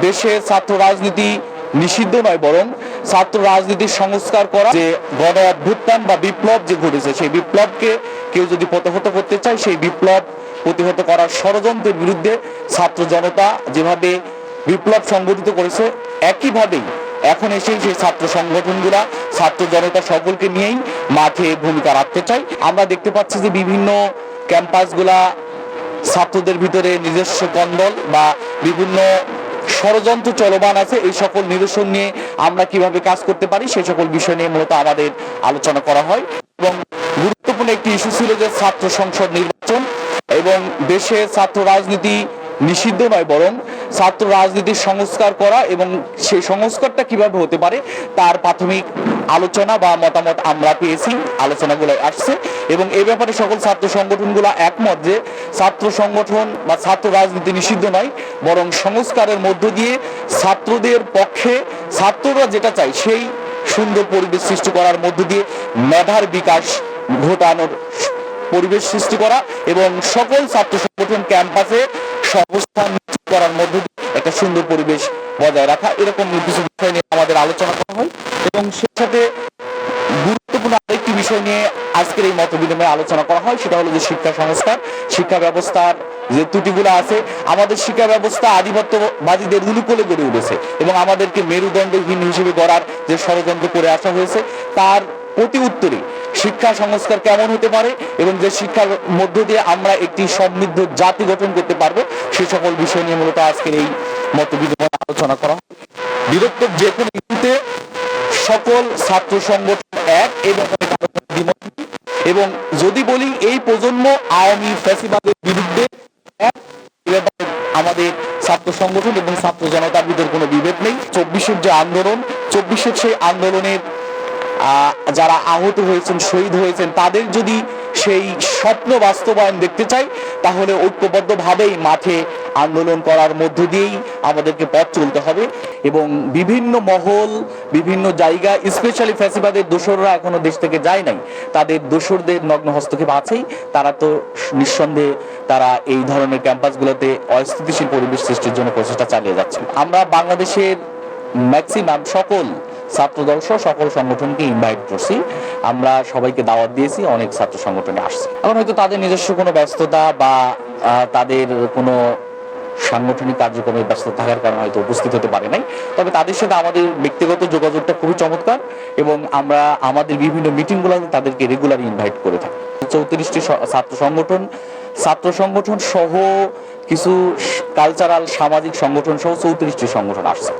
দেশে ছাত্র রাজনীতি নিষিদ্ধ নয়, বরং ছাত্র রাজনীতির সংস্কার করা। যে গণ অভ্যুত্থান বা বিপ্লব যে ঘটেছে, সেই বিপ্লবকে কেউ যদি প্রতিহত করতে চায়, সেই বিপ্লব প্রতিহত করার ষড়যন্ত্রের বিরুদ্ধে ছাত্র জনতা যেভাবে বিপ্লব সংগঠিত করেছে, একইভাবেই এখন এসেই সেই ছাত্র সংগঠনগুলা ছাত্র জনতা সকলকে নিয়েই মাঠে ভূমিকা রাখতে চাই। আমরা দেখতে পাচ্ছি যে বিভিন্ন ক্যাম্পাসগুলা ছাত্রদের ভিতরে নিজস্ব কন্দল বা বিভিন্ন ষড়যন্ত্র চলমান আছে। এই সকল নিরসন নিয়ে আমরা কিভাবে কাজ করতে পারি, সেই সকল বিষয় নিয়ে মূলত আমাদের আলোচনা করা হয়। এবং গুরুত্বপূর্ণ একটি ইস্যু ছিল যে ছাত্র সংসদ নির্বাচন, এবং দেশে ছাত্র রাজনীতি নিষিদ্ধ নয়, বরং ছাত্র রাজনীতির সংস্কার করা, এবং সেই সংস্কারটা কিভাবে হতে পারে তার প্রাথমিক আলোচনা বা মতামত আমরা পেয়েছি, আলোচনাগুলো আসছে। এবং এই ব্যাপারে সকল ছাত্র সংগঠনগুলো একমত যে ছাত্র সংগঠন বা ছাত্র রাজনীতি নিষিদ্ধ নয়, বরং সংস্কারের মধ্য দিয়ে ছাত্রদের পক্ষে ছাত্ররা যেটা চায় সেই সুন্দর পরিবেশ সৃষ্টি করার মধ্য দিয়ে মেধার বিকাশ ঘটানোর পরিবেশ সৃষ্টি করা, এবং সকল ছাত্র সংগঠন ক্যাম্পাসে অবস্থান নিশ্চিত করার মধ্য দিয়ে একটা সুন্দর পরিবেশ বজায় রাখা, এরকম কিছু বিষয় নিয়ে আমাদের আলোচনা করা হয়। এবং সেই সাথে গুরুত্বপূর্ণ আরেকটি বিষয় নিয়ে আজকের এই মত বিনিময়ে আলোচনা করা হয়, সেটা হলো যে শিক্ষা সংস্কার। শিক্ষা ব্যবস্থার যে ত্রুটিগুলো আছে, আমাদের শিক্ষা ব্যবস্থা আধিপত্যবাদীদের অনুকূলে গড়ে উঠেছে, এবং আমাদেরকে মেরুদণ্ডহীন হিসেবে গড়ার যে ষড়যন্ত্র করে আসা হয়েছে, তার প্রতি উত্তরে শিক্ষা সংস্কার কেমন হতে পারে এবং যে শিক্ষার মধ্য দিয়ে আমরা একটি সমৃদ্ধ জাতি গঠন করতে পারবো, সেই সকল বিষয় নিয়ে মূলত আজকের এই মত বিনিময়ে আলোচনা করা হয়। বৃহত্তর যে কোনো ইস্যুতে সকল ছাত্র সংগঠন এক, এবং যদি বলি এই প্রজন্ম আওয়ামী ফ্যাসিবাদের বিরুদ্ধে এক, আমাদের ছাত্র সংগঠন এবং ছাত্র জনতার ভিতরে কোনো বিভেদ নেই। 24-এর যে আন্দোলন, 24-এর সেই আন্দোলনের যারা আহত হয়েছেন, শহীদ হয়েছেন, তাদের যদি সেই স্বপ্ন বাস্তবায়ন দেখতে চাই, তাহলে ঐক্যবদ্ধভাবেই মাঠে আন্দোলন করার মধ্য দিয়েই আমাদেরকে পথ চলতে হবে। এবং বিভিন্ন মহল, বিভিন্ন জায়গা, স্পেশালি ফ্যাসিবাদের দোসররা এখনো দেশ থেকে যায় নাই, তাদের দোসরদের নগ্ন হস্তক্ষেপ আছেই। তারা তো নিঃসন্দেহে তারা এই ধরনের ক্যাম্পাসগুলোতে অস্থিতিশীল পরিবেশ সৃষ্টির জন্য প্রচেষ্টা চালিয়ে যাচ্ছে। আমরা বাংলাদেশের ম্যাক্সিমাম সকল ছাত্রদল সহ সকল সংগঠনকে ইনভাইট করছি, আমরা সবাইকে দাওয়াত দিয়েছি, অনেক ছাত্র সংগঠনে আসছে। এখন হয়তো তাদের নিজস্ব কোনো ব্যস্ততা বা তাদের কোনো সাংগঠনিক কার্যক্রমের ব্যস্ততা থাকার কারণে হয়তো উপস্থিত হতে পারে নাই, তবে তাদের সাথে আমাদের ব্যক্তিগত যোগাযোগটা খুবই চমৎকার, এবং আমরা আমাদের বিভিন্ন মিটিংগুলোতে তাদেরকে রেগুলার ইনভাইট করে থাকি। 34টি ছাত্র সংগঠন সহ কিছু কালচারাল সামাজিক সংগঠন সহ 34টি সংগঠন আসছে।